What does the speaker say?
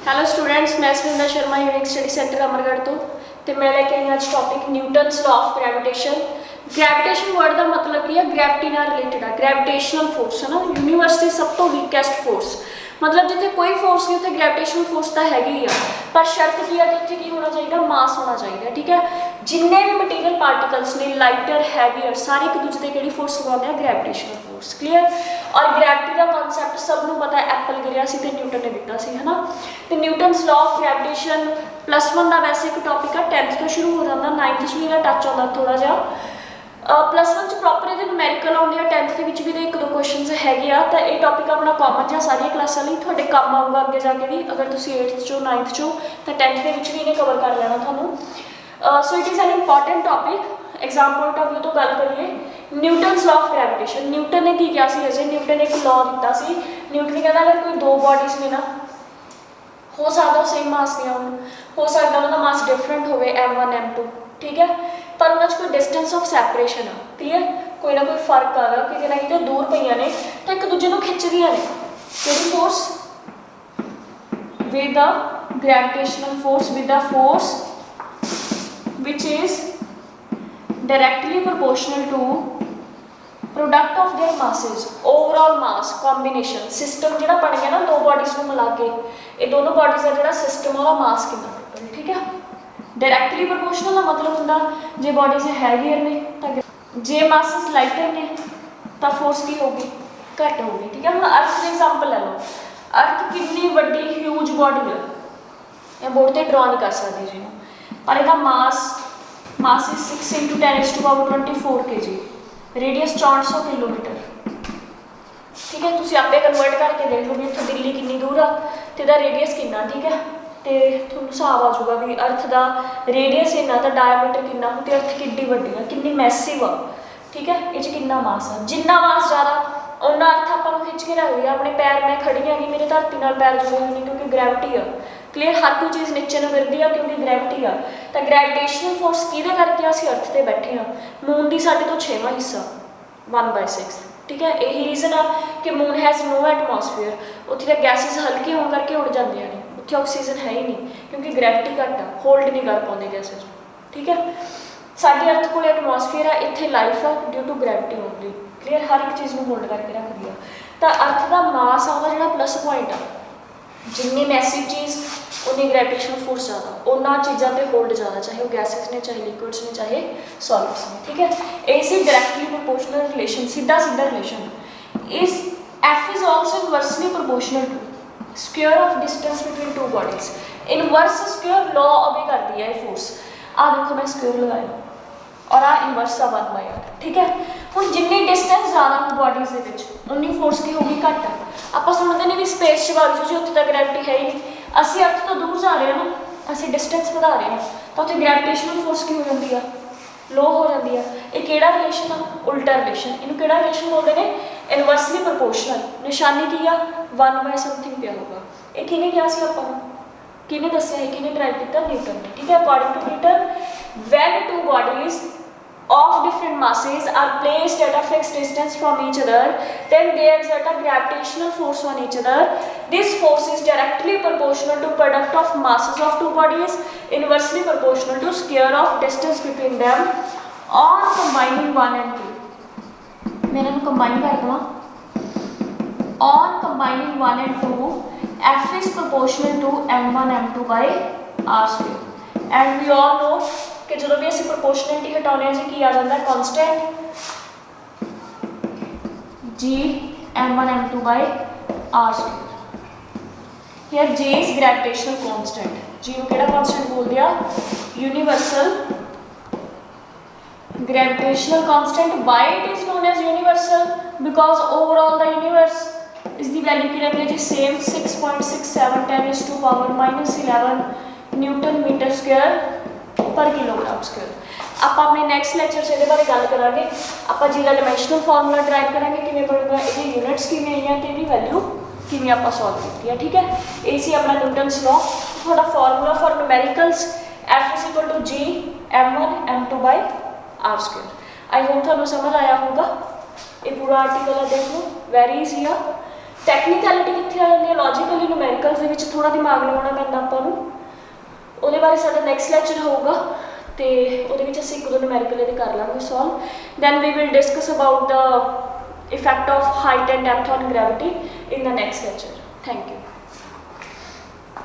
Hello students, मैं Suninda Sharma unique study centre Amargarh तो मैं लेके आई आज topic Newton's law of gravitation. Gravitation word का मतलब की है ग्रेविटी नाल रिलेटेड है। ग्रेविटेशनल फोर्स है ना, यूनीवर्स की सब तो वीकेस्ट फोर्स, मतलब जिथे कोई फोर्स नहीं उत्थे ग्रेविटेशनल फोर्स तो हैगी ही आ, पर शर्त की है कि उत्थे की होना चाहिए, मास होना चाहिए। ठीक है, जिन्ने भी मटीरियल पार्टिकल्स ने लाइटर हैवीयर सारे एक दूसरे की केड़ी फोर्स लगाते हैं, ग्रेविटेशनल फोर्स। क्लीयर। और ग्रेविटी का कॉन्सैप्ट सबनों पता है, एप्पल गिरिया सी ते न्यूटन ने दिता सी, है ना। तो न्यूटन्स लॉ ऑफ ग्रेविटेशन +1 का वैसे एक टॉपिक है, 10th तो शुरू हो जाता, 9th च भी इहदा टच आता थोड़ा जिहा। +1 च प्रॉपर ये नुमैरिकल आते हैं, 10th के भी 1-2 क्वेश्चन है। तो ये टॉपिक अपना कॉमन जहाँ सारिया क्लासा लिए थोड़े काम आऊगा अगे जाके भी, अगर तुम 8th चो 9th चो तो 10th के भी इन्हें कवर कर लेना थोड़ा। So it is an important topic. Exam point of view तो गल करिए Newton's law of gravitation. Newton ने की किया अजय न्यूटन ने एक लॉ दिता सी। न्यूटन कहता अगर कोई दो बॉडीज ने ना, हो सकता सेम मास दिया हो सकता उनका मास डिफरेंट हो M1 M2, ठीक है, पर उन्होंने कोई डिस्टेंस ऑफ सैपरेशन आ। क्लीयर, कोई ना कोई फर्क आ गया, कितने ना कितने दूर पईयां ने तो एक दूजे को खिंचदियां ने। केड़ी force? With the gravitational force, with the force which is directly proportional to product of their masses, overall mass combination. System जो बन गया ना दो बॉडीज को मिला के, ये दोनों बॉडीज का जो सिस्टम है मास कितना टोटल। ठीक है, डायरेक्टली प्रोपोर्शनल का मतलब होंगे जो बॉडीज हैवीयर ने तो जे मासेस लाइटर ने तो फोर्स की होगी, घट होगी। ठीक है, हम अर्थ की एग्जाम्पल ले लो। अर्थ कितनी वड्डी ह्यूज बॉडी है, मैं बोर्ड पर ड्रॉ नहीं कर सकती जी, पर इसका mass is 6 × 10⁻24 kg, radius 400 kilometre. ठीक है, तुम आपे कन्वर्ट करके देख लो भी इतों दिल्ली कितनी दूर आ तो रेडियस कितना। ठीक है, तो थोड़ा हिसाब आ जाऊगा भी अर्थ का रेडियस इन्ना तो डायमीटर कितना, तो अर्थ कितनी वड्डी है, कितनी मैसिव आ। ठीक है, ये कितना मास है, जिन्ना मास ज़्यादा उन्ना अर्थ आपको खिंच के रख दिया। अपने पैर मैं खड़ी हाँ मेरे धरती नाल पैर जुड़े हुए हैं क्योंकि ग्रैविटी आ। क्लीयर, हर कोई चीज़ नीचे में गिरती है क्योंकि ग्रैविटी आ। तो ग्रैविटेशनल फोर्स किहदे करके असीं अर्थ पर बैठे हाँ, मून की साढ़े तो 6वां हिस्सा 1/6। ठीक है, यही रीजन आ कि मून हैज़ नो एटमोसफेयर, उत्थे गैसिज हल्के होने करके उड़ जाती हैं, उत्थे ऑक्सीजन है ही नहीं क्योंकि ग्रैविटी घट आ, होल्ड नहीं कर पाते गैसिज। ठीक है, साडी अर्थ को एटमोसफेयर है, इत्थे लाइफ है due to gravity only. Clear, हर एक चीज़ को होल्ड करके रखती है। तो अर्थ का मास आता जो प्लस पॉइंट आ, जिन्नी मैसिव चीज़ उन्नी ग्रेविटेशनल फोर्स ज़्यादा, उन्होंने चीज़ों पर होल्ड ज़्यादा, चाहे वो गैसेस ने, चाहे लिक्विड्स ने, चाहे सॉलिड्स ने। ठीक है, ये डायरेक्टली प्रोपोर्शनल रिलेशन, सीधा relation is F is also inversely proportional to square of distance between two bodies. Inverse square law obey करती है फोर्स। आ देखो मैं स्क्वायर लगाया और आ इनवर्स का 1/r। ठीक है, हम जिन्नी डिस्टेंस ज़्यादा हो बॉडीज के उन्नी फोर्स की होगी घट। आप सुनते नहीं भी स्पेस च बाजू जी उत्थे तक ग्रैविटी है ही नहीं, असी अर्थ तो दूर जा रहे हैं ना, असी डिस्टेंस बढ़ा रहे हैं तो उत्थे ग्रैविटेशनल फोर्स की हो जाती है, लो हो जाती है। ये केड़ा रिलेशन है? उल्टा रिलेशन। इन्हू केड़ा रिलेशन बोलते हैं? Inversely proportional. निशानी की आ 1/समथिंग पे होगा। ये किने किया सी आपां नूं, किने दस्सिया है, किने ड्राइव किया? न्यूटन ने। ठीक है, according to Newton when two bodies of different masses are placed at a fixed distance from each other, then they exert a gravitational force on each other. This force is directly proportional to product of masses of two bodies, inversely proportional to square of distance between them. On combining 1 and 2, मैं इन्हें combine कर दूँ। On combining 1 and 2, F is proportional to M1 M2 by R square. And we all know कि जो भी असी proportionality हटाने जी की आ जाता है constant G M1 M2 by R square। Here J is gravitational constant, G को केड़ा constant बोल दिया? Universal gravitational constant। Why it is known as universal? Because overall the universe is the value की रहती है जी सेम 6.67 10⁻⁻11 न्यूटन मीटर स्क्वायर पर kilogram square. आप अपने नैक्सट लैक्चर से बारे गल करेंगे, आप जीरा डायमेंशनल फॉर्मूला ड्राइव करेंगे किमें बनूगा, ये यूनिट्स किमें आई हैं, तो वैल्यू किमें आप सॉल्व की है। ठीक है, ये सी अपना न्यूटन्स लॉ। थोड़ा formula for numericals F is equal to G M1 M2 by R square. I hope थोड़ा समझ आया होगा। ये पूरा आर्टिकल है, देख लो, वेरी ईजी है। ਟੈਕਨੀਕੈਲਿਟੀ ਕਿੱਥੇ ਆ ਜਾਂਦੀ ਹੈ, ਲੌਜੀਕਲੀ ਨੂਮੈਰੀਕਲਸ ਦੇ ਵਿੱਚ ਥੋੜ੍ਹਾ ਦਿਮਾਗ ਲਗਾਉਣਾ ਪੈਂਦਾ ਆਪਾਂ ਨੂੰ। ਉਹਦੇ ਬਾਰੇ ਸਾਡਾ ਨੈਕਸਟ ਲੈਕਚਰ ਹੋਊਗਾ ਤੇ ਉਹਦੇ ਵਿੱਚ ਅਸੀਂ 1-2 ਨੂਮੈਰੀਕਲ ਇਹਦੇ ਕਰ ਲਾਂਗੇ solve. Then we will discuss about the effect of height and depth on gravity in the next lecture. Thank you.